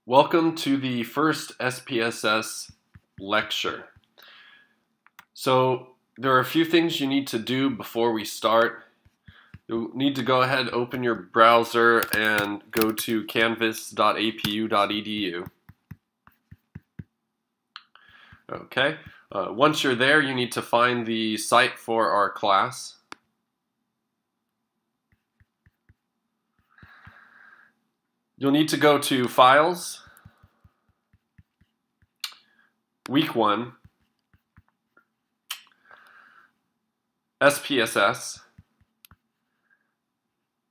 Welcome to the first SPSS lecture. So there are a few things you need to do before we start. You'll need to go ahead, open your browser, and go to canvas.apu.edu. Okay. Once you're there, you need to find the site for our class. You'll need to go to Files, Week 1, SPSS,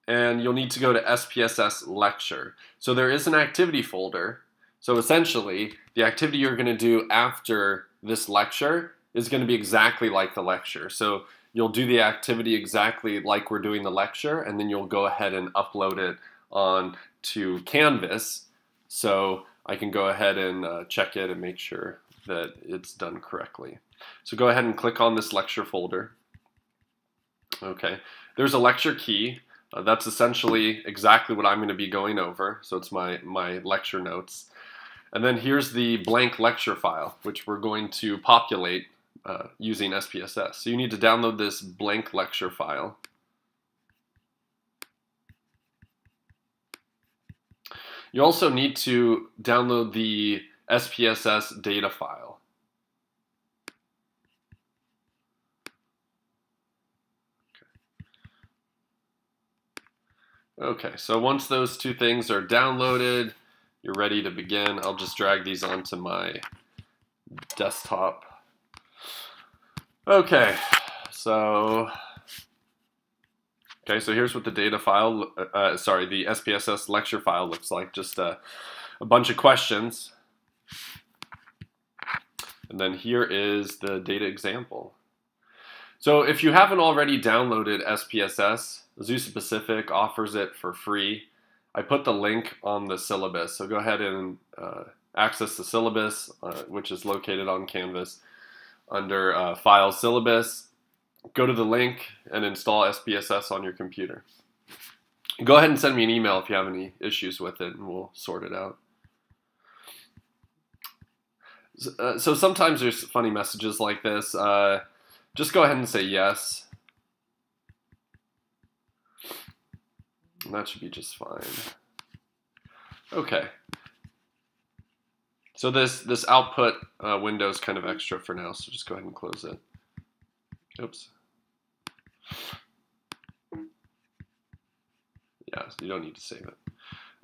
and you'll need to go to SPSS Lecture. So there is an activity folder. So essentially, the activity you're going to do after this lecture is going to be exactly like the lecture. So you'll do the activity exactly like we're doing the lecture, and then you'll go ahead and upload it on to Canvas, so I can go ahead and check it and make sure that it's done correctly. So go ahead and click on this lecture folder. Okay, there's a lecture key. That's essentially exactly what I'm going to be going over. So it's my lecture notes. And then here's the blank lecture file, which we're going to populate using SPSS. So you need to download this blank lecture file. You also need to download the SPSS data file. Okay, so once those two things are downloaded, you're ready to begin. I'll just drag these onto my desktop. Okay, so here's what the data file, the SPSS lecture file looks like. Just a bunch of questions. And then here is the data example. So if you haven't already downloaded SPSS, Azusa Pacific offers it for free. I put the link on the syllabus. So go ahead and access the syllabus, which is located on Canvas under File Syllabus. Go to the link and install SPSS on your computer. Go ahead and send me an email if you have any issues with it, and we'll sort it out. So sometimes there's funny messages like this. Just go ahead and say yes. And that should be just fine. Okay. So this output window is kind of extra for now, so just go ahead and close it. Oops. Yeah, you don't need to save it.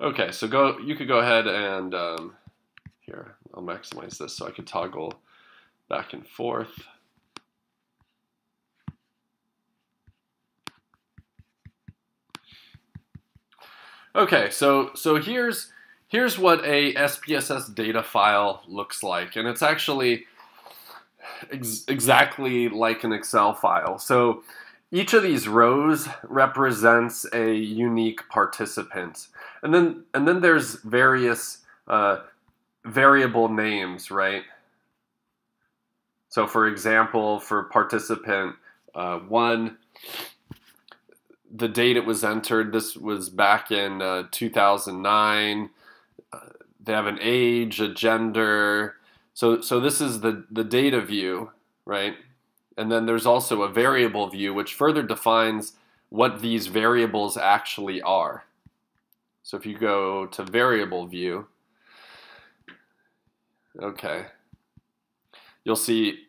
Okay, so you could go ahead and here, I'll maximize this so I could toggle back and forth. Okay, so here's what a SPSS data file looks like, and it's actually exactly like an Excel file. So each of these rows represents a unique participant, and then there's various variable names, right? So for example, for participant 1, the date it was entered, this was back in 2009. They have an age, a gender. So this is the data view, right? And then there's also a variable view, which further defines what these variables actually are. So if you go to variable view, okay, you'll see,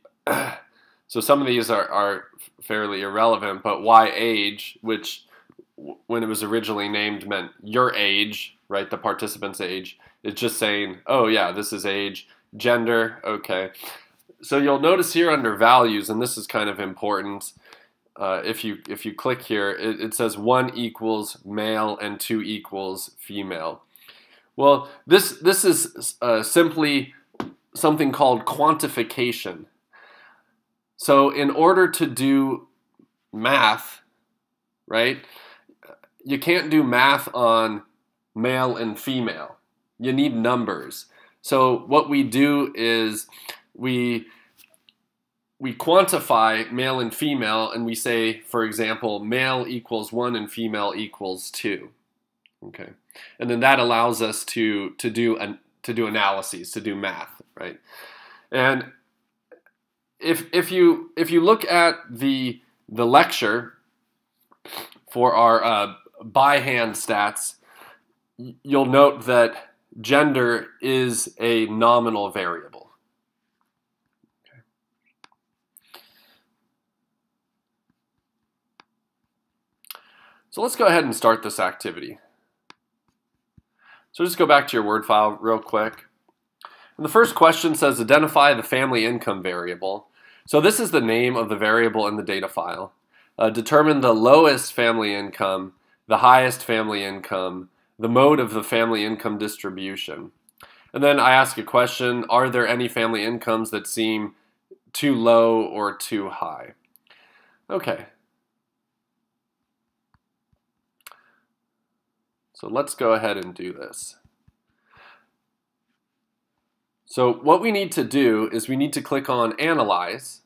so some of these are fairly irrelevant, but Y age, which when it was originally named meant your age, right, the participant's age, it's just saying, oh yeah, this is age. Gender, okay. So you'll notice here under values, and this is kind of important, if you click here, it says 1 equals male and 2 equals female. Well, this is simply something called quantification. So in order to do math, right, you can't do math on male and female. You need numbers. So what we do is we quantify male and female, and we say, for example, male equals 1 and female equals 2. Okay, and then that allows us to do analyses, to do math, right? And if you look at the lecture for our by hand stats, you'll note that gender is a nominal variable. Okay. So let's go ahead and start this activity. So just go back to your Word file real quick. And the first question says identify the family income variable. So this is the name of the variable in the data file. Determine the lowest family income, the highest family income, the mode of the family income distribution. And then I ask a question, are there any family incomes that seem too low or too high? Okay. So let's go ahead and do this. So what we need to do is we need to click on Analyze,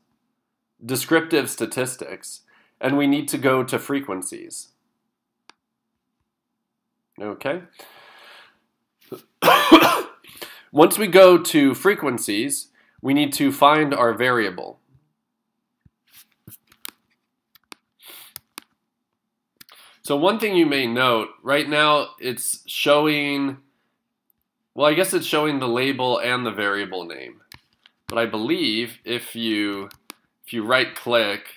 Descriptive Statistics, and we need to go to Frequencies. Okay. Once we go to Frequencies, we need to find our variable. So one thing you may note, right now it's showing, well, I guess it's showing the label and the variable name. But I believe if you right click,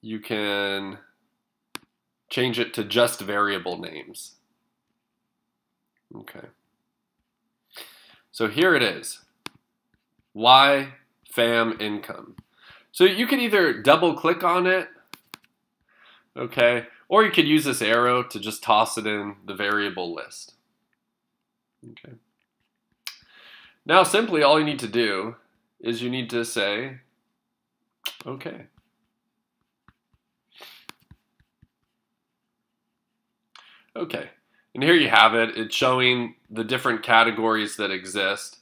you can change it to just variable names. Okay. So here it is. Y fam income. So you can either double click on it, okay, or you could use this arrow to just toss it in the variable list. Okay. Now simply all you need to do is you need to say, okay. Okay, and here you have it. It's showing the different categories that exist.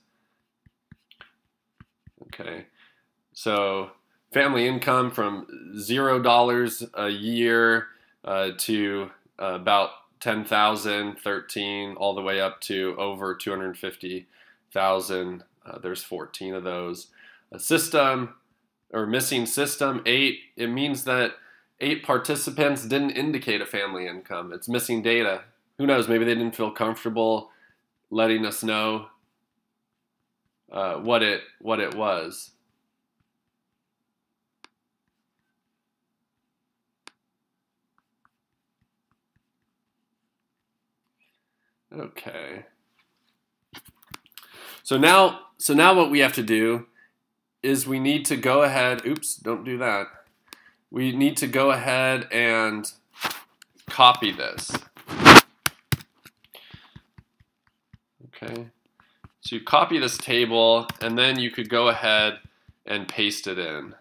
Okay, so family income from $0 a year to about 10,000, 13, all the way up to over 250,000. There's 14 of those. A system or missing system 8. It means that 8 participants didn't indicate a family income. It's missing data. Who knows? Maybe they didn't feel comfortable letting us know what it was. Okay. So now what we have to do is we need to go ahead. Oops! Don't do that. We need to go ahead and copy this. Okay. So you copy this table, and then you could go ahead and paste it in.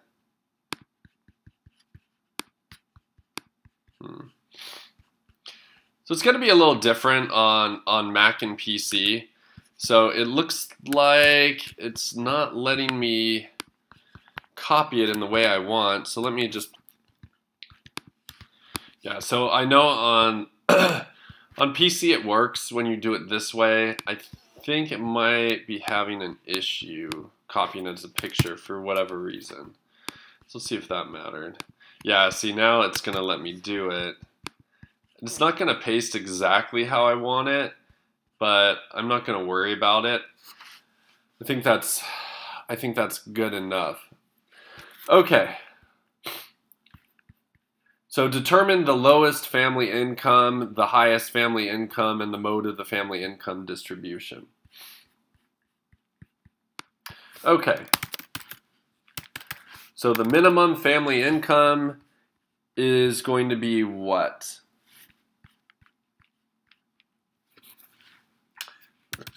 So it's going to be a little different on Mac and PC. So it looks like it's not letting me copy it in the way I want. So let me just, yeah, so I know on on PC it works when you do it this way. I think it might be having an issue copying it as a picture for whatever reason. So let's see if that mattered. Yeah, see, now it's going to let me do it. It's not going to paste exactly how I want it, but I'm not going to worry about it. I think that's good enough. Okay. So determine the lowest family income, the highest family income, and the mode of the family income distribution. Okay. So the minimum family income is going to be what?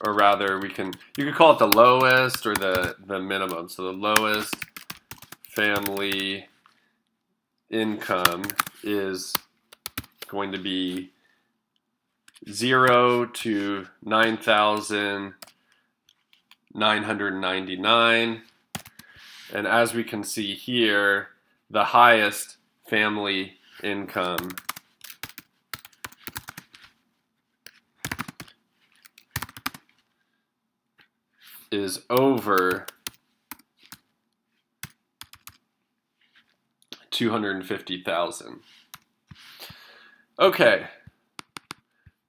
Or rather, you could call it the lowest or the minimum. So the lowest family income is going to be 0 to 9,999. And as we can see here, the highest family income is over 250,000. Okay.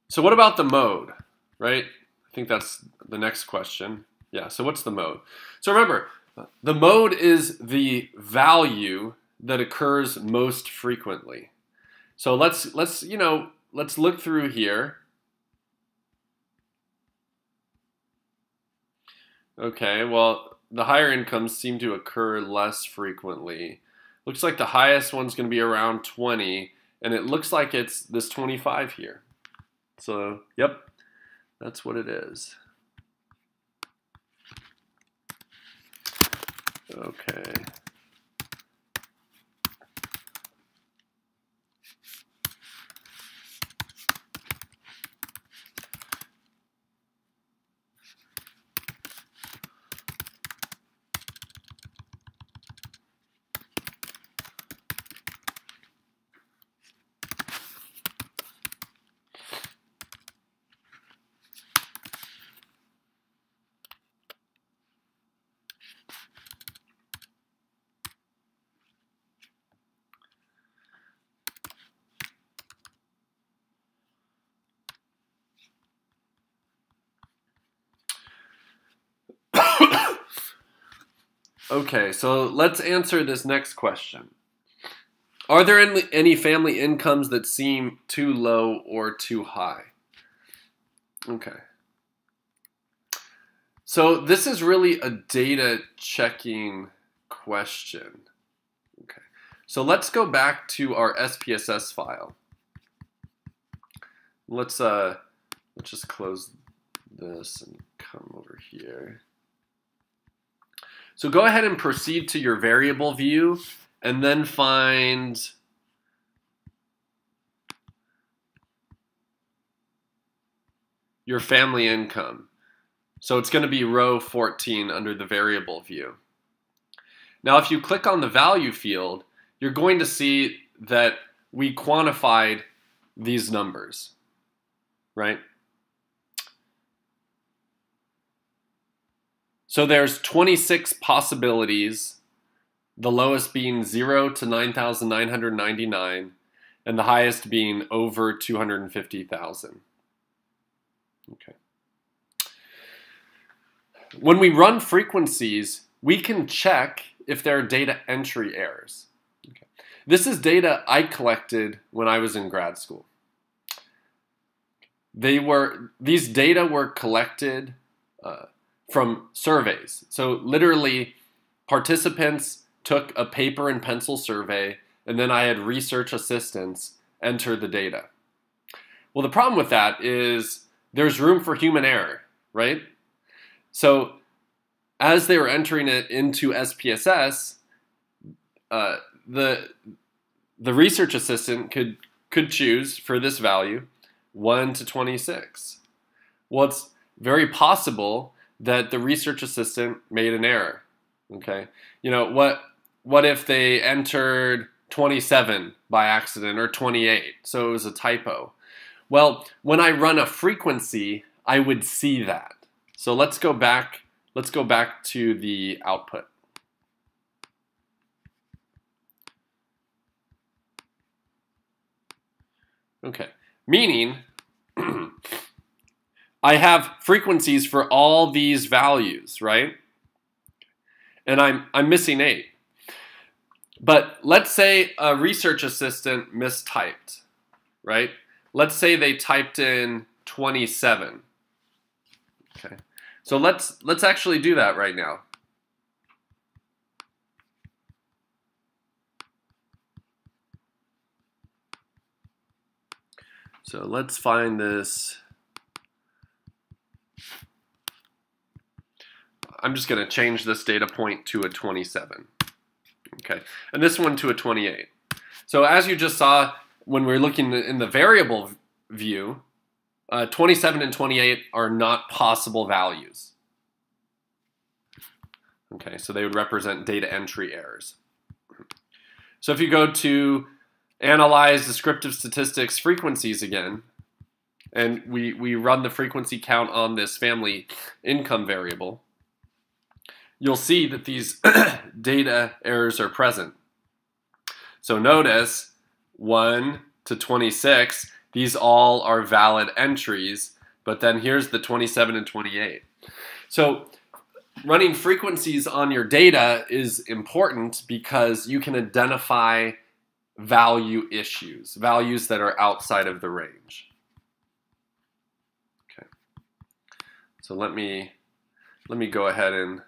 So what about the mode, right? I think that's the next question. Yeah, so what's the mode? So remember, the mode is the value that occurs most frequently. So let's look through here. Okay, well, the higher incomes seem to occur less frequently. Looks like the highest one's going to be around 20, and it looks like it's this 25 here. So, yep, that's what it is. Okay. Okay, so let's answer this next question. Are there any family incomes that seem too low or too high? Okay. So this is really a data checking question. Okay. So let's go back to our SPSS file. Let's just close this and come over here. So go ahead and proceed to your variable view and then find your family income. So it's going to be row 14 under the variable view. Now if you click on the value field, you're going to see that we quantified these numbers, right? So there's 26 possibilities, the lowest being 0 to 9,999, and the highest being over 250,000. Okay. When we run frequencies, we can check if there are data entry errors. Okay. This is data I collected when I was in grad school. These data were collected from surveys. So literally, participants took a paper and pencil survey, and then I had research assistants enter the data. Well, the problem with that is there's room for human error, right? So as they were entering it into SPSS, the research assistant could choose for this value 1 to 26. Well, it's very possible that the research assistant made an error. Okay, what if they entered 27 by accident or 28? So it was a typo. Well, when I run a frequency, I would see that. So let's go back to the output. Okay, meaning I have frequencies for all these values, right? And I'm missing 8. But let's say a research assistant mistyped, right? Let's say they typed in 27. Okay. So let's actually do that right now. So let's find this. I'm just going to change this data point to a 27. Okay, and this one to a 28. So as you just saw, when we're looking in the variable view, 27 and 28 are not possible values. Okay, so they would represent data entry errors. So if you go to Analyze Descriptive Statistics Frequencies again, and we run the frequency count on this family income variable, you'll see that these data errors are present. So notice 1 to 26, these all are valid entries, but then here's the 27 and 28. So running frequencies on your data is important because you can identify value issues, values that are outside of the range. Okay. So let me go ahead and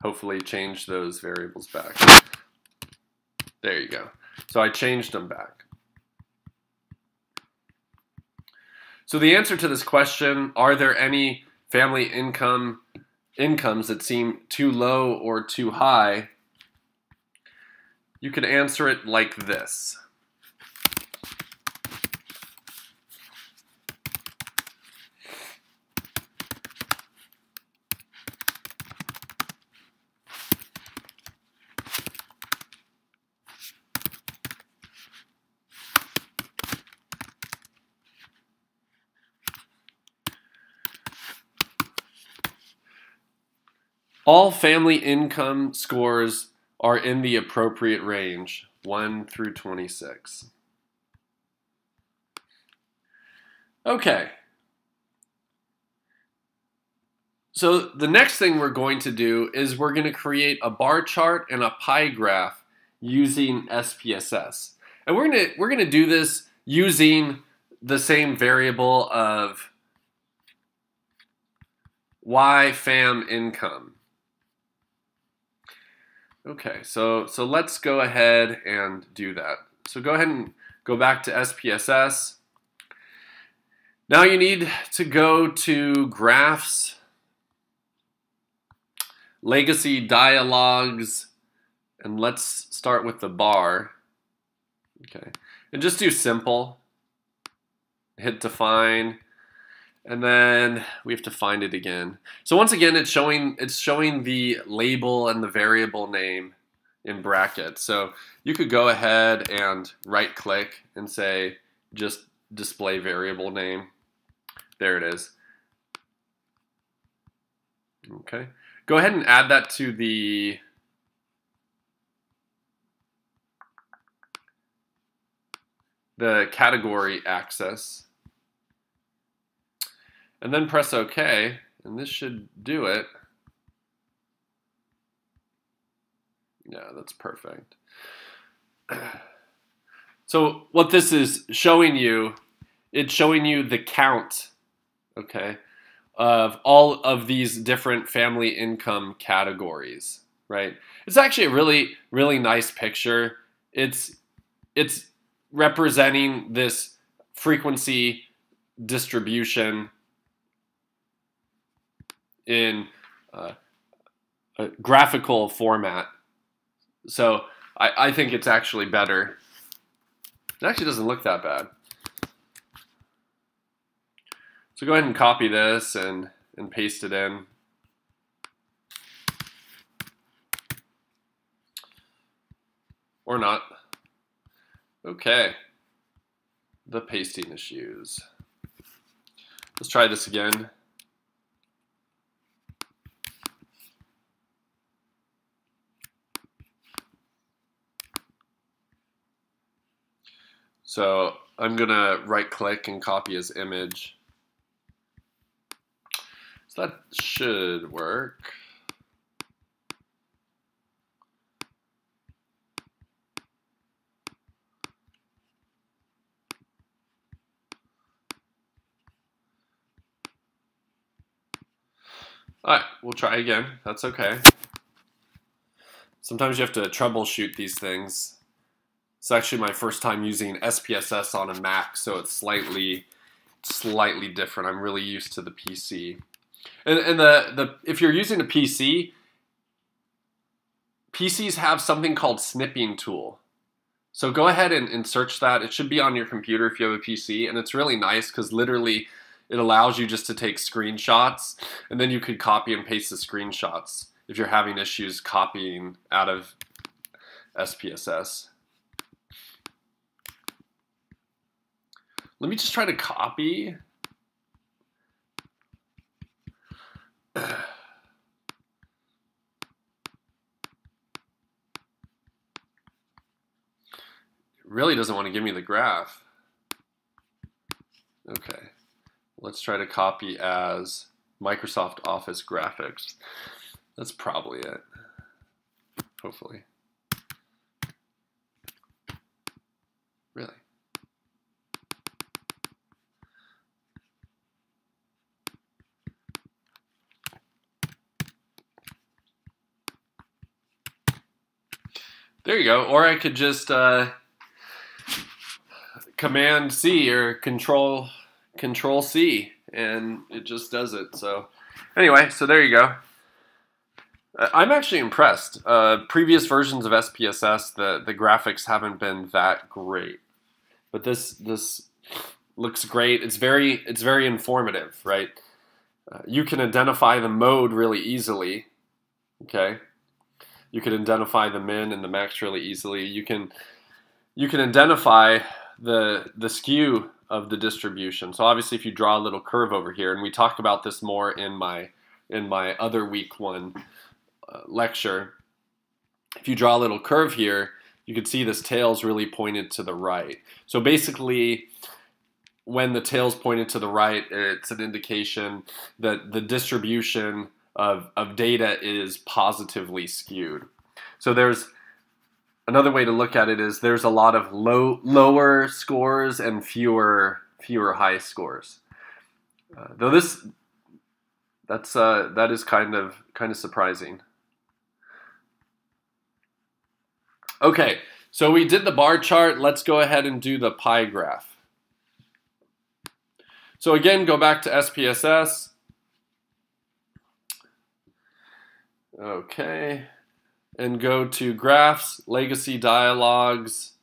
hopefully change those variables back. There you go. So I changed them back. So the answer to this question, are there any family incomes that seem too low or too high? You could answer it like this. All family income scores are in the appropriate range, 1 through 26. Okay. So the next thing we're going to do is we're going to create a bar chart and a pie graph using SPSS. And we're going to do this using the same variable of Y fam income. Okay, so let's go ahead and do that. So go ahead and go back to SPSS. Now you need to go to Graphs, Legacy Dialogues, and let's start with the bar. Okay, and just do simple. Hit define, and then we have to find it again. So once again, it's showing the label and the variable name in brackets. So you could go ahead and right click and say just display variable name. There it is. Okay. Go ahead and add that to the category axis. And then press OK, and this should do it. Yeah, that's perfect. So what this is showing you, it's showing you the count, okay, of all of these different family income categories, right? It's actually a really, really nice picture. It's representing this frequency distribution in a graphical format. So I think it's actually better. It actually doesn't look that bad. So go ahead and copy this and paste it in. Or not. Okay. The pasting issues. Let's try this again. So I'm gonna right click and copy as image. So that should work. All right, we'll try again. That's okay. Sometimes you have to troubleshoot these things. It's actually my first time using SPSS on a Mac, so it's slightly different. I'm really used to the PC. And if you're using a PC, PCs have something called Snipping Tool. So go ahead and search that. It should be on your computer if you have a PC, and it's really nice because literally it allows you just to take screenshots, and then you could copy and paste the screenshots if you're having issues copying out of SPSS. Let me just try to copy. really doesn't want to give me the graph. Okay, let's try to copy as Microsoft Office graphics. That's probably it, hopefully. Really? There you go. Or I could just Command C or Control C, and it just does it. So anyway, so there you go. I'm actually impressed. Previous versions of SPSS, the graphics haven't been that great, but this looks great. It's very informative, right? You can identify the mode really easily. Okay, you can identify the min and the max really easily. You can identify the skew of the distribution. So obviously, if you draw a little curve over here, and we talk about this more in my other week 1 lecture, if you draw a little curve here, you can see this tail's really pointed to the right. So basically, when the tail's pointed to the right, it's an indication that the distribution of data is positively skewed. So there's another way to look at it is there's a lot of lower scores and fewer high scores. Though that is kind of surprising. Okay, so we did the bar chart. Let's go ahead and do the pie graph. So again, go back to SPSS. Okay, and go to Graphs, Legacy Dialogues,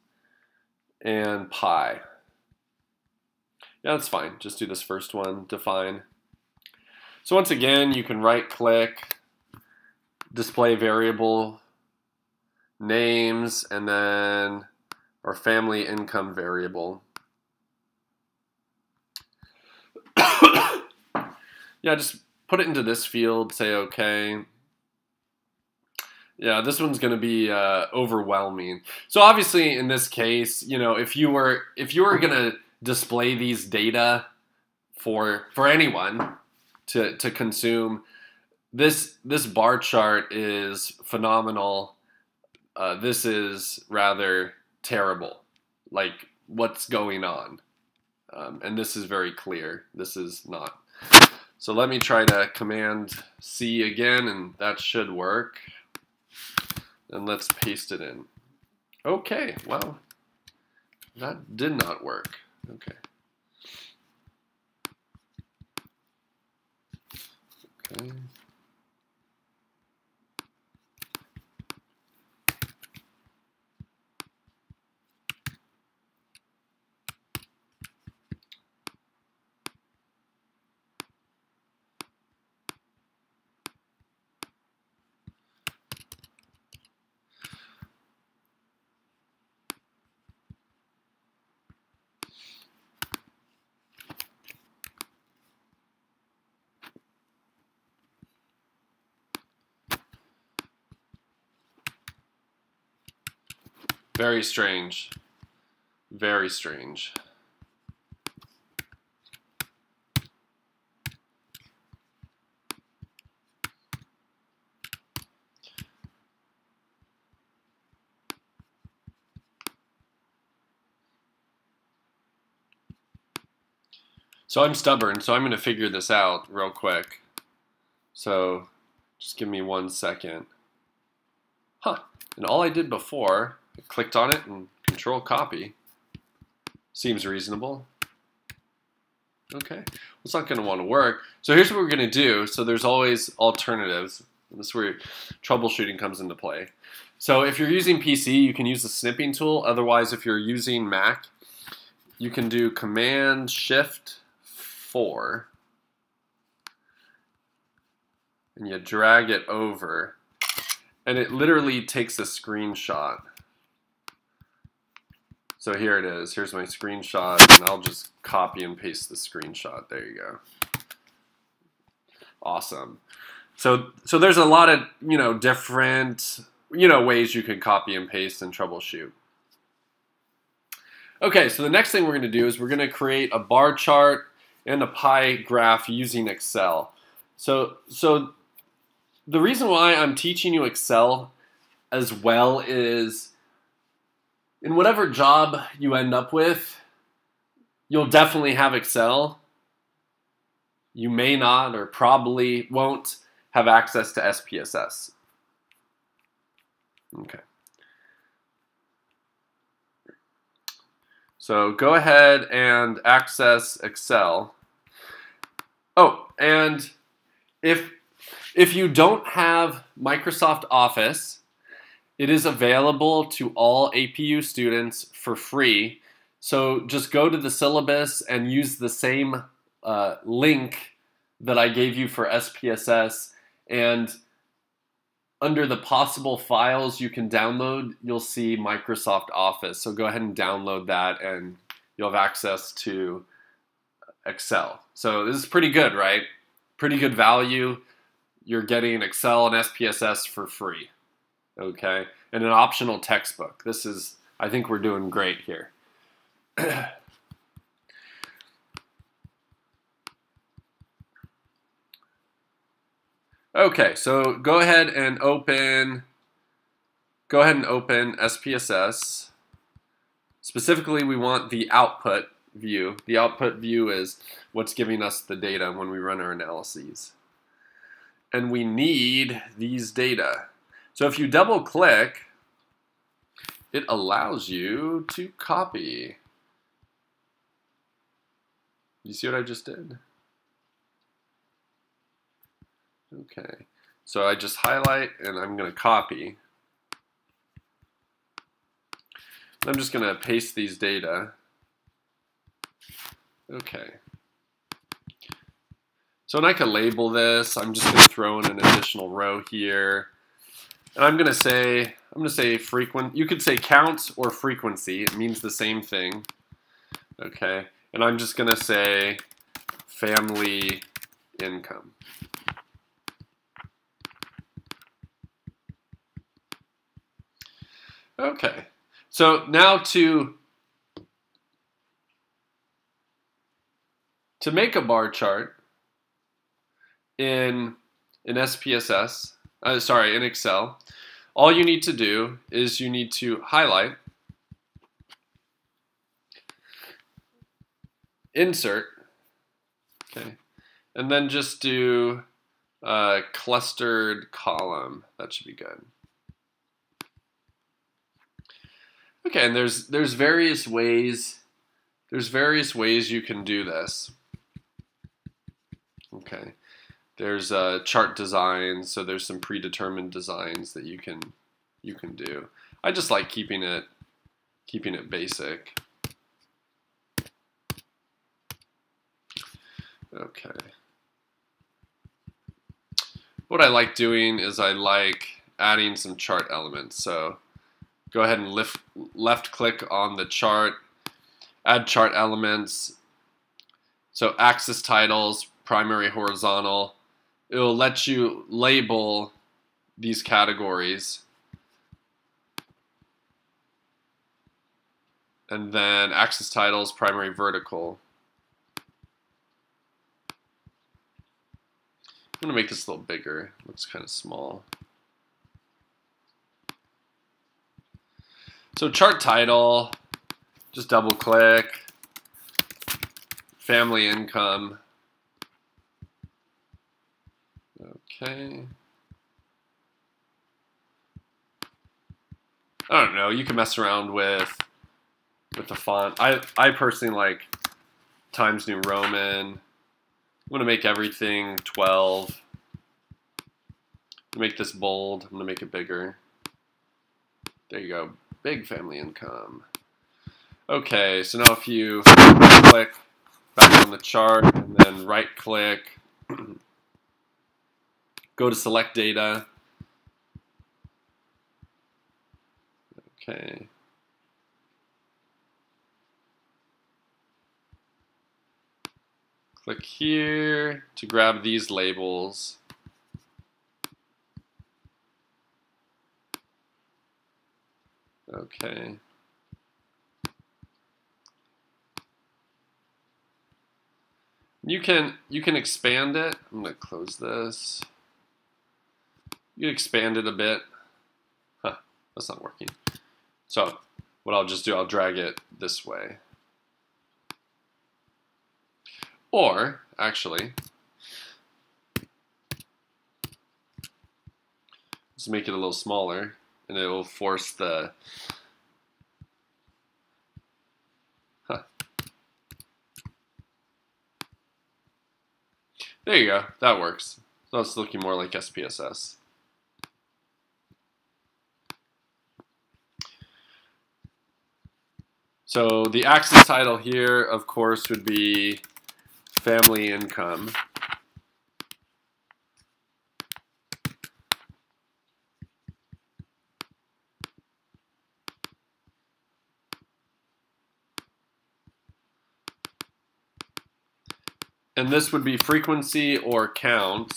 and Pie. Yeah, that's fine. Just do this first one, Define. So once again, you can right-click, Display Variable Names, and then our Family Income Variable. Yeah, just put it into this field, say OK. Yeah, this one's going to be overwhelming. So obviously, in this case, you know, if you were going to display these data for anyone to consume, this bar chart is phenomenal. This is rather terrible. Like, what's going on? And this is very clear. This is not. So let me try to Command C again, and that should work. And let's paste it in. Okay, well, that did not work. Okay. Okay. Very strange. Very strange. So I'm stubborn, so I'm going to figure this out real quick. So just give me 1 second. Huh. And all I did before, I clicked on it and Control Copy. Seems reasonable. Okay. It's not going to want to work. So here's what we're going to do. So there's always alternatives. This is where troubleshooting comes into play. So if you're using PC, you can use the Snipping Tool. Otherwise, if you're using Mac, you can do Command-Shift-4. And you drag it over. And it literally takes a screenshot. So here it is. Here's my screenshot, and I'll just copy and paste the screenshot. There you go. Awesome. So there's a lot of, different, ways you can copy and paste and troubleshoot. Okay, so the next thing we're going to do is we're going to create a bar chart and a pie graph using Excel. So the reason why I'm teaching you Excel as well is in whatever job you end up with, you'll definitely have Excel. You may not or probably won't have access to SPSS. Okay. So go ahead and access Excel. Oh, and if you don't have Microsoft Office, it is available to all APU students for free. So just go to the syllabus and use the same link that I gave you for SPSS, and under the possible files you can download, you'll see Microsoft Office. So go ahead and download that and you'll have access to Excel. So this is pretty good, right? Pretty good value. You're getting Excel and SPSS for free, okay? And an optional textbook. This is, I think we're doing great here. Okay, so go ahead and open SPSS. Specifically, we want the output view. The output view is what's giving us the data when we run our analyses. And we need these data. So if you double click, it allows you to copy. You see what I just did? Okay, so I just highlight and I'm going to copy. I'm just going to paste these data. Okay. So and I can label this. I'm just going to throw in an additional row here. And I'm going to say frequent. You could say count or frequency. It means the same thing. Okay. And I'm just going to say family income. Okay. So now to make a bar chart in SPSS, in Excel, all you need to do is you need to highlight, insert, okay, and then just do clustered column. That should be good. Okay, and there's various ways. There's various ways you can do this. Okay, there's chart designs, so there's some predetermined designs that you can do. I just like keeping it basic. Okay. What I like doing is I like adding some chart elements. So go ahead and left click on the chart, add chart elements. So axis titles, primary, horizontal. It'll let you label these categories. And then axis titles, primary, vertical. I'm going to make this a little bigger. It looks kind of small. So chart title, just double click, family income. Okay. I don't know, you can mess around with the font. I personally like Times New Roman. I'm going to make everything 12. Make this bold. I'm going to make it bigger. There you go. Big family income. Okay, so now if you click back on the chart and then right click, go to select data. Okay. Click here to grab these labels. Okay. You can expand it. I'm going to close this. You can expand it a bit. Huh, that's not working. So what I'll just do, I'll drag it this way. Or, actually, let's make it a little smaller, and it will force the... Huh. There you go, that works. So it's looking more like SPSS. So the axis title here, of course, would be family income. And this would be frequency or count.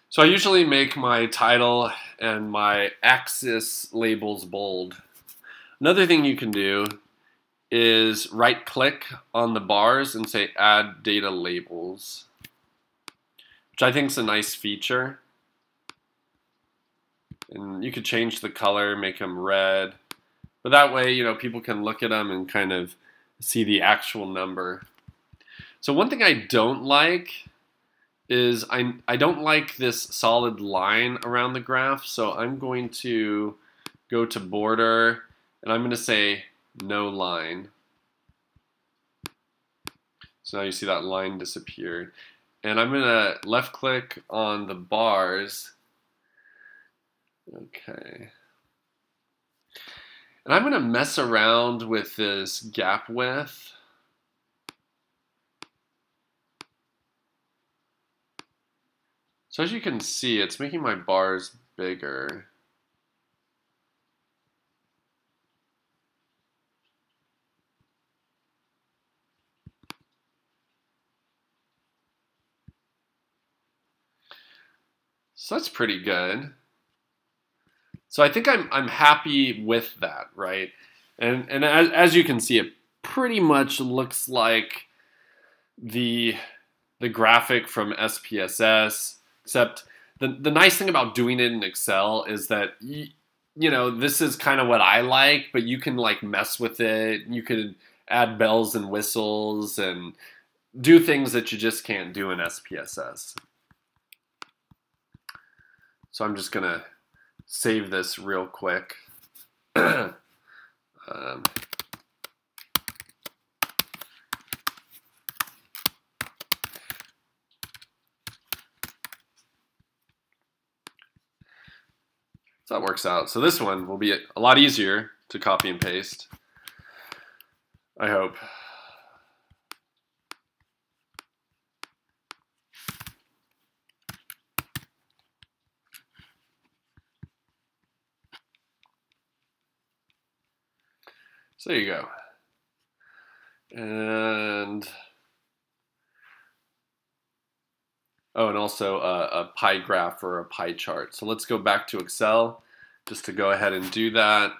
So I usually make my title and my axis labels bold. Another thing you can do is right-click on the bars and say Add Data Labels, which I think is a nice feature. And you could change the color, make them red. But that way, you know, people can look at them and kind of see the actual number. So one thing I don't like is I don't like this solid line around the graph, so I'm going to go to border and I'm going to say no line. So now you see that line disappeared. And I'm going to left click on the bars. Okay. And I'm going to mess around with this gap width. So as you can see, it's making my bars bigger. So that's pretty good. So I think I'm happy with that, right? And as you can see, it pretty much looks like the graphic from SPSS. Except the nice thing about doing it in Excel is that, you know, this is kind of what I like, but you can like mess with it. You could add bells and whistles and do things that you just can't do in SPSS. So I'm just going to save this real quick. So that works out. So this one will be a lot easier to copy and paste, I hope. So there you go. And oh, and also a pie graph or a pie chart. So let's go back to Excel just to go ahead and do that.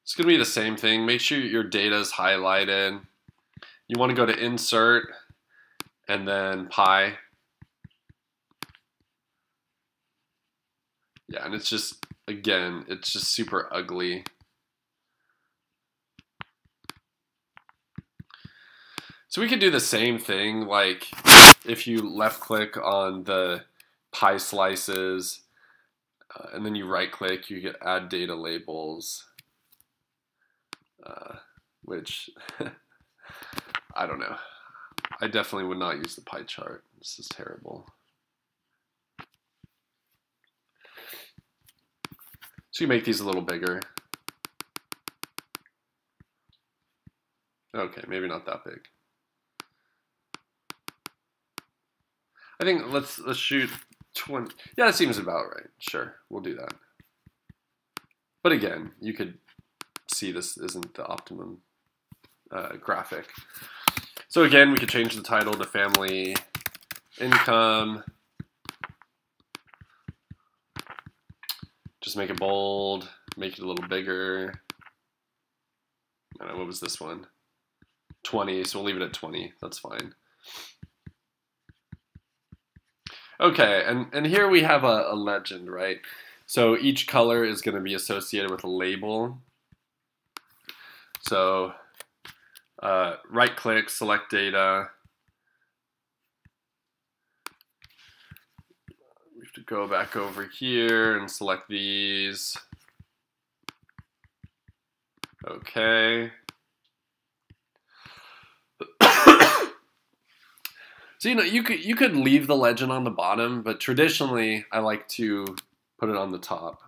It's going to be the same thing. Make sure your data is highlighted. You want to go to Insert and then Pie. Yeah, and it's just, again, it's just super ugly. So we could do the same thing, like if you left click on the pie slices and then you right click, you get Add Data Labels, which I don't know. I definitely would not use the pie chart. This is terrible. So you make these a little bigger. Okay, maybe not that big. I think let's shoot 20. Yeah, that seems about right. Sure, we'll do that. But again, you could see this isn't the optimum graphic. So again, we could change the title to Family Income. Just make it bold, make it a little bigger. I don't know, what was this one? 20, so we'll leave it at 20. That's fine. Okay, and here we have a legend, right? So each color is going to be associated with a label. So right-click, select data. We have to go back over here and select these. Okay. So you could leave the legend on the bottom, but traditionally I like to put it on the top.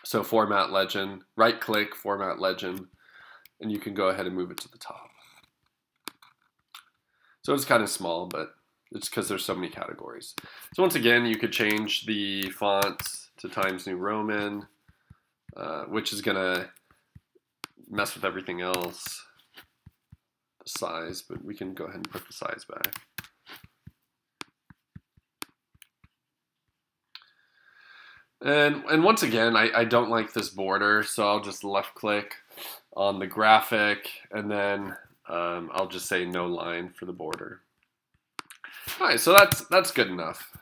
So format legend, right click, format legend, and you can go ahead and move it to the top. So it's kind of small, but it's because there's so many categories. So once again, you could change the font to Times New Roman, which is gonna mess with everything else. Size, but we can go ahead and put the size back. And once again, I don't like this border, so I'll just left click on the graphic, and then I'll just say no line for the border. All right, so that's good enough.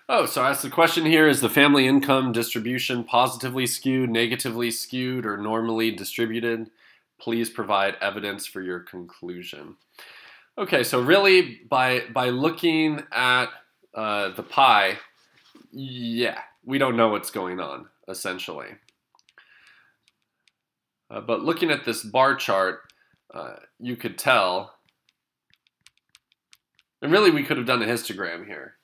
Oh, so I asked the question here, is the family income distribution positively skewed, negatively skewed, or normally distributed? Please provide evidence for your conclusion. Okay, so really by looking at the pie, yeah, we don't know what's going on, essentially. But looking at this bar chart, you could tell, and really we could have done a histogram here.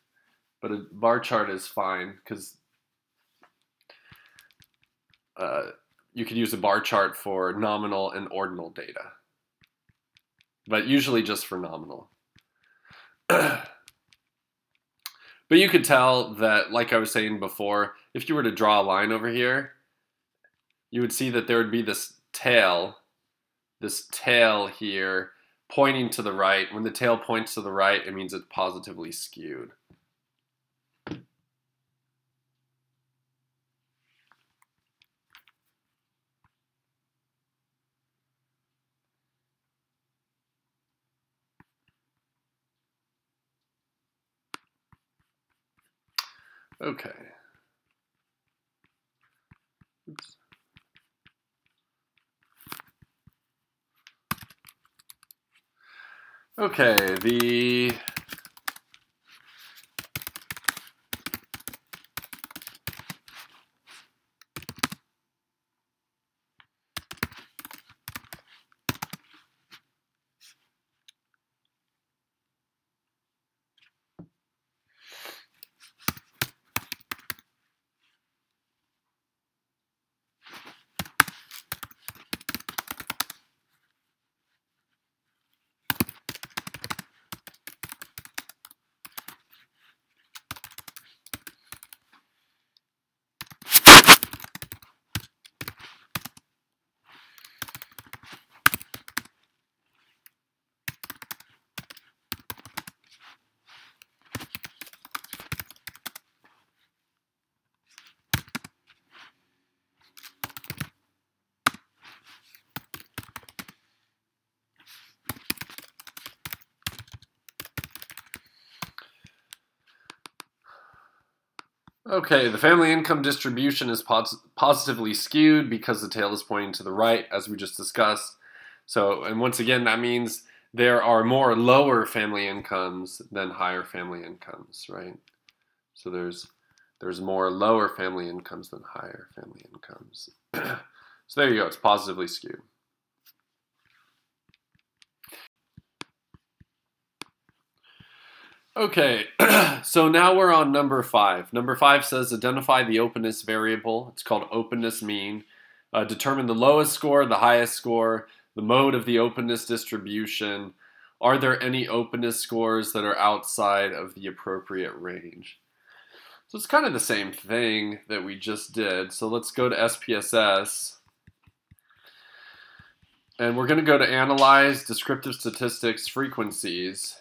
But a bar chart is fine because you could use a bar chart for nominal and ordinal data, but usually just for nominal. But you could tell that, like I was saying before, if you were to draw a line over here, you would see that there would be this tail here pointing to the right. When the tail points to the right, it means it's positively skewed. Okay. Oops. Okay, Okay, the family income distribution is positively skewed because the tail is pointing to the right, as we just discussed. So, and once again, that means there are more lower family incomes than higher family incomes, right? So there's more lower family incomes than higher family incomes. So there you go, it's positively skewed. Okay, so now we're on number 5. Number 5 says identify the openness variable. It's called openness mean. Determine the lowest score, the highest score, the mode of the openness distribution. Are there any openness scores that are outside of the appropriate range? So it's kind of the same thing that we just did. So let's go to SPSS. And we're going to go to Analyze, Descriptive Statistics, Frequencies.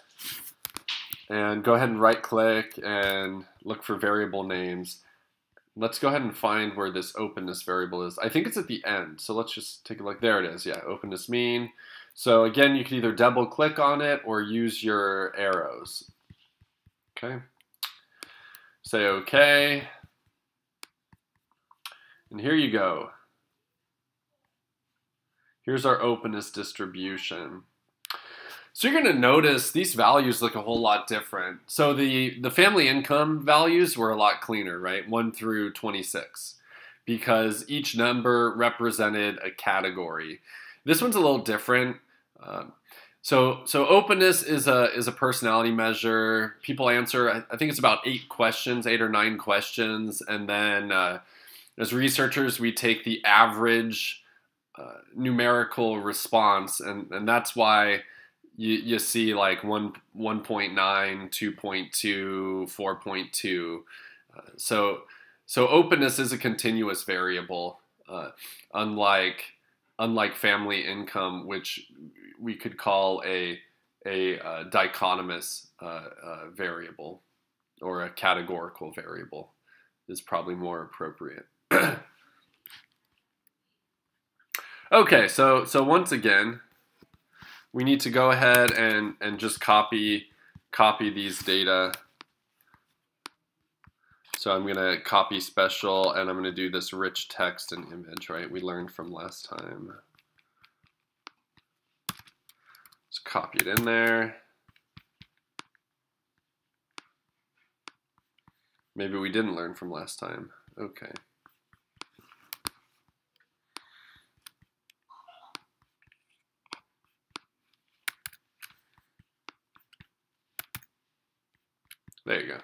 And go ahead and right-click and look for variable names. Let's go ahead and find where this openness variable is. I think it's at the end. So let's just take a look. There it is. Yeah, openness mean. So again, you can either double-click on it or use your arrows. Okay. Say OK. And here you go. Here's our openness distribution. So you're going to notice these values look a whole lot different. So the family income values were a lot cleaner, right? 1 through 26, because each number represented a category. This one's a little different. So openness is a personality measure. People answer, I think it's about 8 or 9 questions, and then as researchers, we take the average numerical response, and that's why you see like 1.9, 2.2, 4.2. So openness is a continuous variable, unlike family income, which we could call a dichotomous variable, or a categorical variable is probably more appropriate. Okay, so once again, we need to go ahead and just copy these data. So I'm going to copy special, and I'm going to do this rich text and image, right? We learned from last time. Just copy it in there. Maybe we didn't learn from last time. Okay. There you go.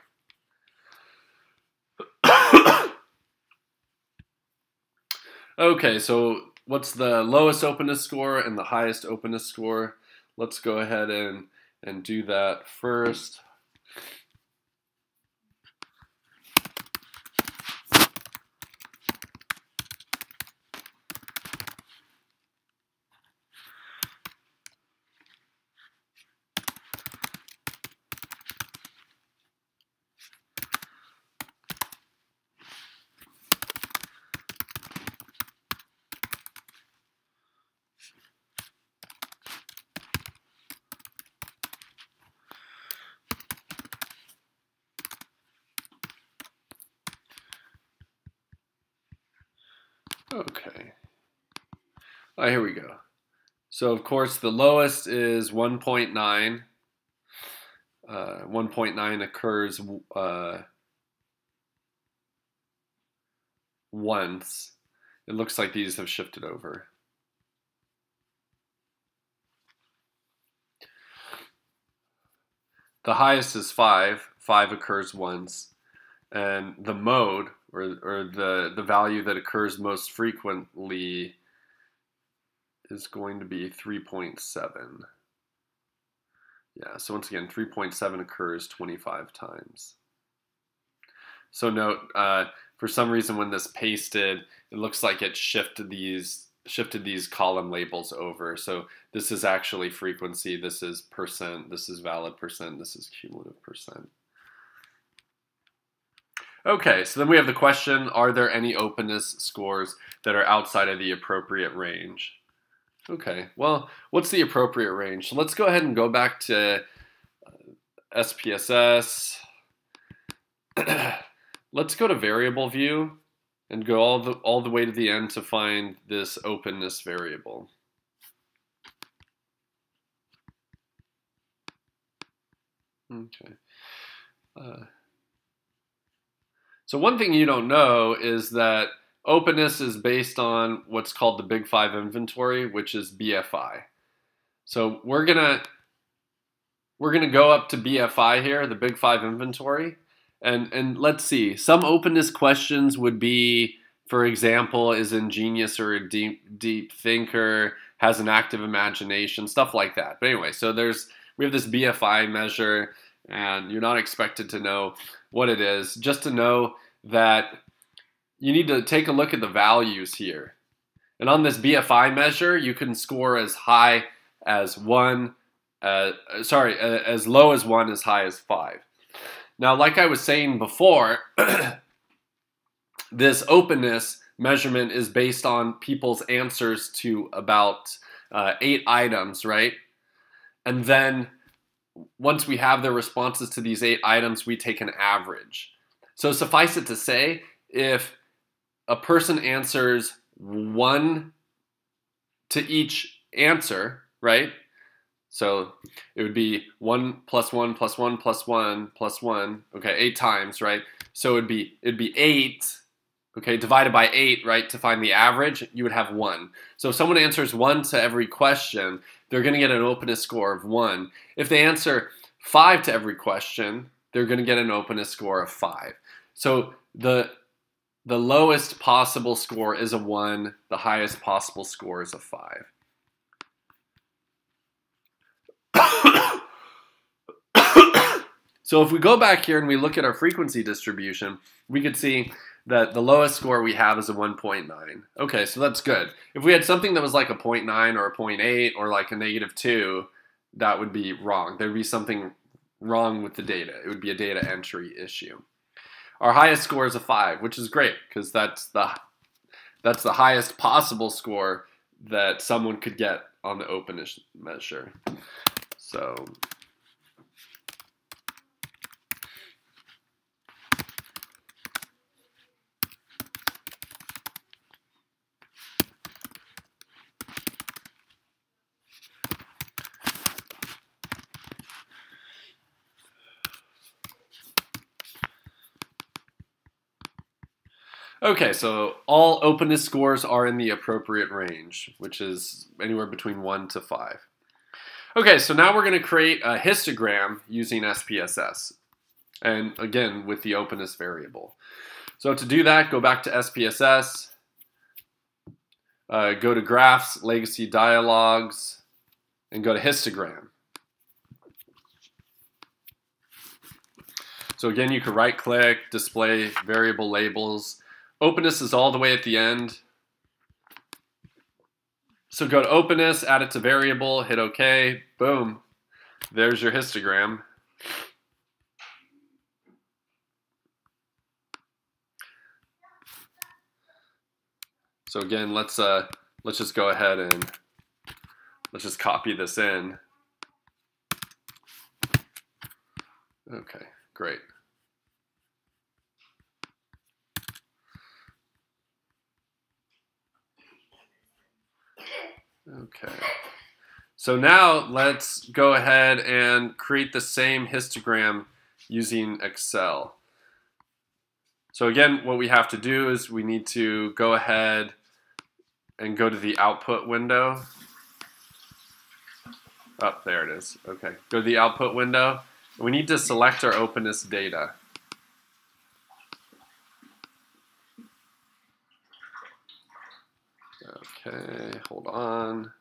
Okay, so what's the lowest openness score and the highest openness score? Let's go ahead and do that first. Okay. All right, here we go. So of course the lowest is 1.9. 1.9 occurs once. It looks like these have shifted over. The highest is 5. 5 occurs once. And the mode, or the value that occurs most frequently, is going to be 3.7. Yeah, so once again, 3.7 occurs 25 times. So note, for some reason when this pasted, it looks like it shifted these column labels over. So this is actually frequency, this is percent, this is valid percent, this is cumulative percent. Okay, so then we have the question, are there any openness scores that are outside of the appropriate range? Okay, well, what's the appropriate range? So let's go ahead and go back to SPSS. Let's go to variable view and go all the way to the end to find this openness variable. Okay. So one thing you don't know is that openness is based on what's called the Big Five inventory, which is BFI. So we're gonna go up to BFI here, the Big Five inventory, and let's see. Some openness questions would be, for example, is ingenious or a deep thinker, has an active imagination, stuff like that. But anyway, so we have this BFI measure, and you're not expected to know what it is, just to know that you need to take a look at the values here. And on this BFI measure, you can score as high as 1, as low as 1, as high as 5. Now, like I was saying before, this openness measurement is based on people's answers to about 8 items, right? And then once we have their responses to these 8 items, we take an average. So suffice it to say, if a person answers 1 to each answer, right? So it would be 1 plus 1 plus 1 plus 1 plus 1, okay, 8 times, right? So it'd be 8, okay, divided by 8, right, to find the average, you would have 1. So if someone answers 1 to every question, they're going to get an openness score of 1. If they answer 5 to every question, they're going to get an openness score of 5. So the lowest possible score is a 1, the highest possible score is a 5. So if we go back here and we look at our frequency distribution, we could see that the lowest score we have is a 1.9. Okay, so that's good. If we had something that was like a 0.9 or a 0.8 or like a -2, that would be wrong. There would be something wrong with the data. It would be a data entry issue. Our highest score is a 5, which is great because that's the highest possible score that someone could get on the openness measure. So okay, so all openness scores are in the appropriate range, which is anywhere between 1 to 5. Okay, so now we're going to create a histogram using SPSS, and again, with the openness variable. So to do that, go back to SPSS, go to Graphs, Legacy Dialogues, and go to Histogram. So again, you can right-click, display variable labels. Openness is all the way at the end. So go to openness, add it to variable, hit OK, boom. There's your histogram. So again, let's just go ahead and let's just copy this in. Okay, great. Okay, so now let's go ahead and create the same histogram using Excel. So again, what we have to do is we need to go ahead and go to the output window. Oh, there it is. Okay, go to the output window. We need to select our openness data. Okay, hold on.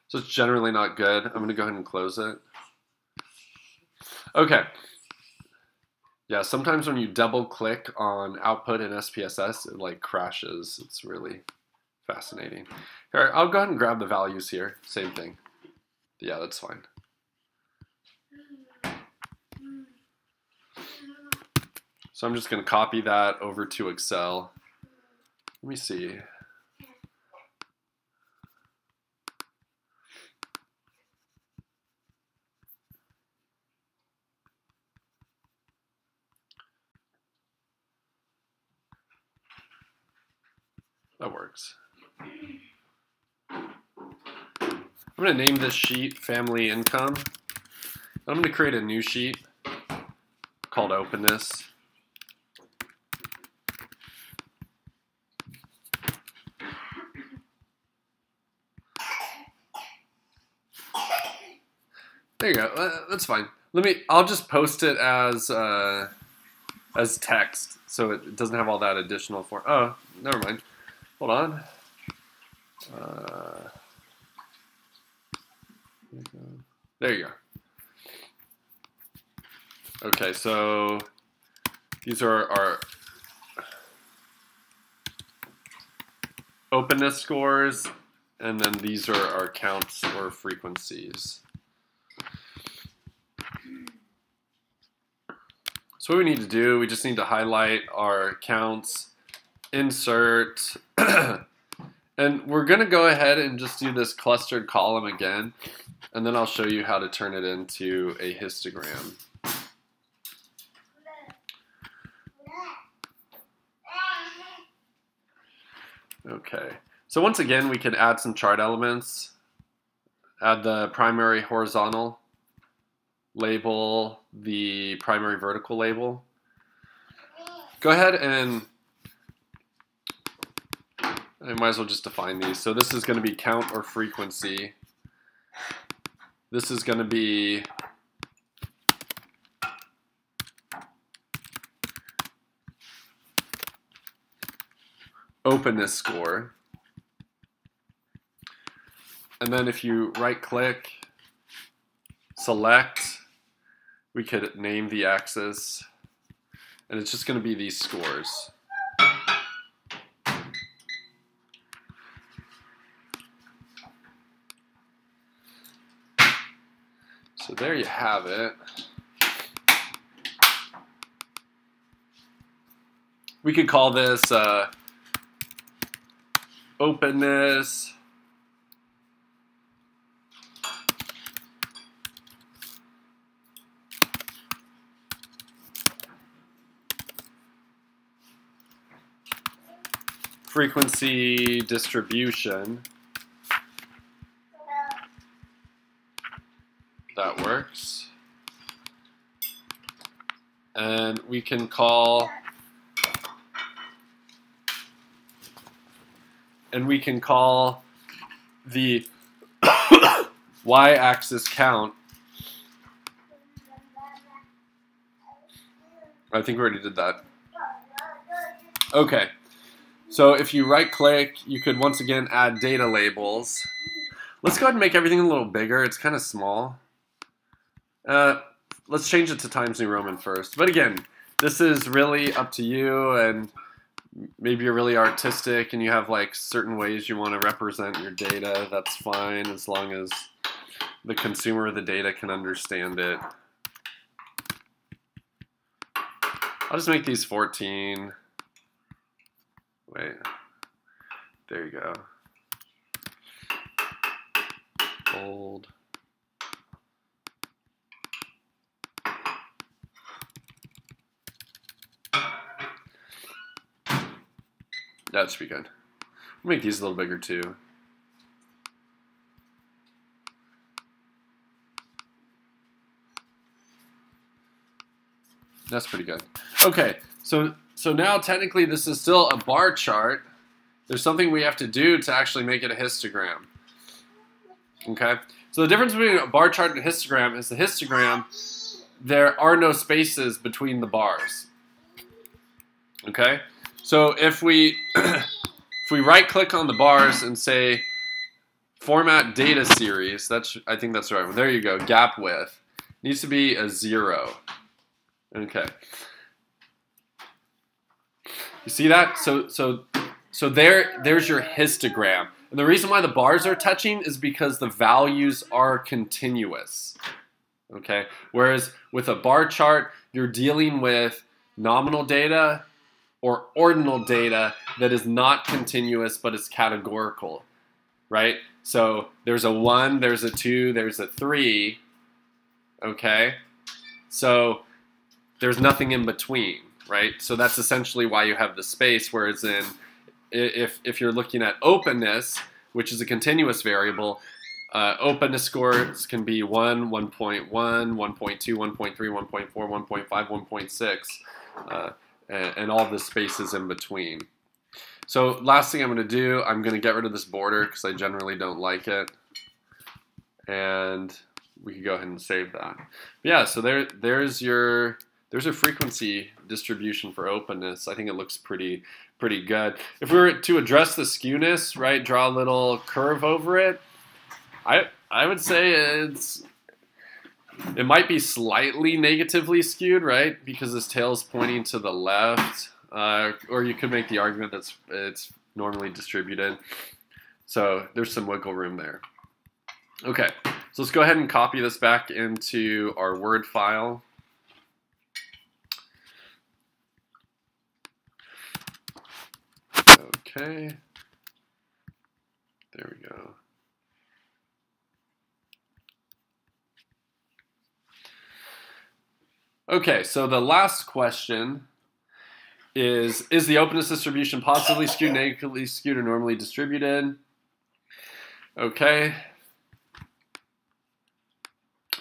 So it's generally not good. I'm going to go ahead and close it. Okay. Yeah, sometimes when you double click on output in SPSS, it like crashes. It's really fascinating. Here, I'll go ahead and grab the values here. Same thing. Yeah, that's fine. So I'm just going to copy that over to Excel. Let me see. That works. I'm going to name this sheet Family Income. I'm going to create a new sheet called Openness. There you go. That's fine. I'll just post it as text, so it doesn't have all that additional form. Oh, never mind. Hold on. There you go. Okay, so these are our openness scores, and then these are our counts or frequencies. So what we need to do, we just need to highlight our counts, insert, and we're going to go ahead and just do this clustered column again, and then I'll show you how to turn it into a histogram. Okay, so once again, we could add some chart elements, add the primary horizontal label, the primary vertical label. Go ahead and I might as well just define these. So this is going to be count or frequency. This is going to be openness score. And then if you right click, select, we could name the axis, and it's just going to be these scores. So there you have it. We could call this openness frequency distribution. That works. And we can call the y-axis count. I think we already did that. Okay. So if you right click, you could once again add data labels. Let's go ahead and make everything a little bigger. It's kind of small. Let's change it to Times New Roman first. But again, this is really up to you, and maybe you're really artistic and you have like certain ways you want to represent your data. That's fine as long as the consumer of the data can understand it. I'll just make these 14. Wait, there you go. Bold. That should be good. I'll make these a little bigger too. That's pretty good. Okay, so now technically this is still a bar chart. There's something we have to do to actually make it a histogram. Okay, so the difference between a bar chart and a histogram is the histogram, there are no spaces between the bars. Okay, so if we if we right click on the bars and say format data series, I think that's the right one. There you go. Gap width needs to be a 0. Okay. You see that? So there's your histogram. And the reason why the bars are touching is because the values are continuous. Okay? Whereas with a bar chart, you're dealing with nominal data or ordinal data that is not continuous but is categorical. Right? So there's a 1, there's a 2, there's a 3. Okay? So there's nothing in between, right? So that's essentially why you have the space, whereas if you're looking at openness, which is a continuous variable, openness scores can be 1, 1.1, 1.2, 1.3, 1.4, 1.5, 1.6, and all the spaces in between. So last thing I'm going to do, I'm going to get rid of this border because I generally don't like it. And we can go ahead and save that. But yeah, so there's your frequency distribution for openness. I think it looks pretty pretty good. If we were to address the skewness, right, draw a little curve over it, I would say it might be slightly negatively skewed, right, because this tail is pointing to the left, or you could make the argument that it's normally distributed. So there's some wiggle room there. Okay, so let's go ahead and copy this back into our Word file. Okay, there we go. Okay, so the last question is the openness distribution positively skewed, negatively skewed, or normally distributed? Okay.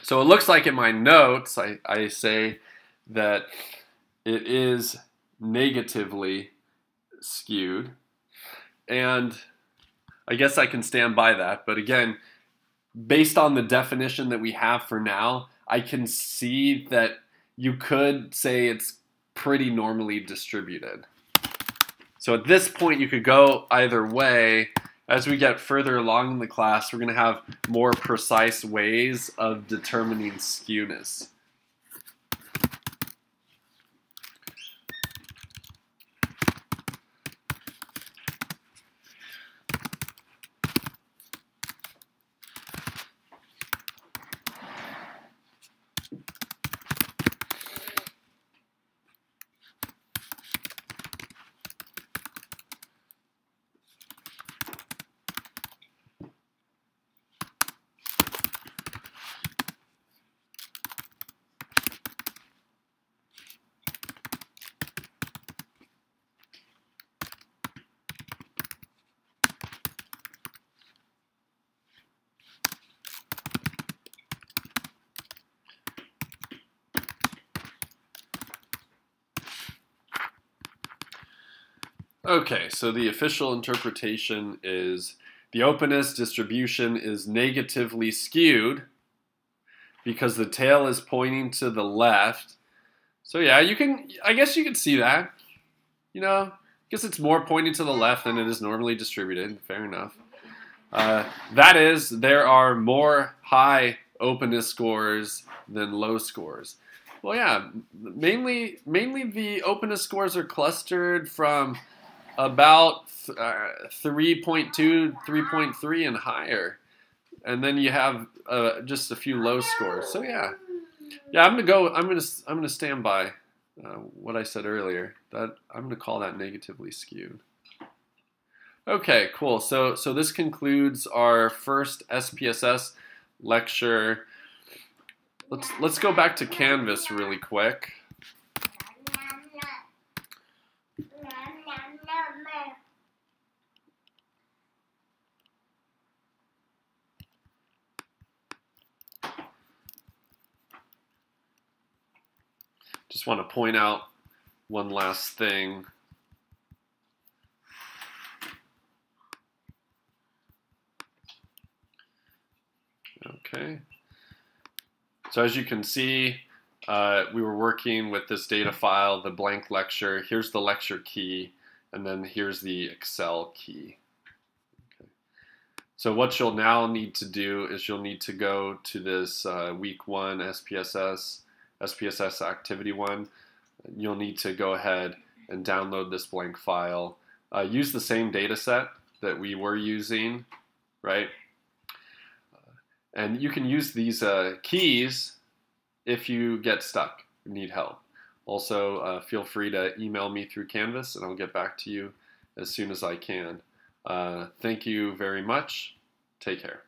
So it looks like in my notes, I say that it is negatively skewed. And I guess I can stand by that. But again, based on the definition that we have for now, I can see that you could say it's pretty normally distributed. So at this point, you could go either way. As we get further along in the class, we're going to have more precise ways of determining skewness. Okay, so the official interpretation is the openness distribution is negatively skewed because the tail is pointing to the left. So yeah, I guess you can see that. You know, I guess it's more pointing to the left than it is normally distributed. Fair enough. That is, there are more high openness scores than low scores. Well, yeah, mainly the openness scores are clustered from about 3.2, 3.3 and higher, and then you have just a few low scores. So yeah, I'm gonna stand by what I said earlier. That I'm gonna call that negatively skewed. Okay, cool. So this concludes our first SPSS lecture. Let's go back to Canvas really quick. Just want to point out one last thing. Okay. So as you can see, we were working with this data file, the blank lecture. Here's the lecture key, and then here's the Excel key. Okay. So what you'll now need to do is you'll need to go to this week 1 SPSS activity 1. You'll need to go ahead and download this blank file. Use the same data set that we were using, right? And you can use these keys if you get stuck, need help. Also, feel free to email me through Canvas and I'll get back to you as soon as I can. Thank you very much. Take care.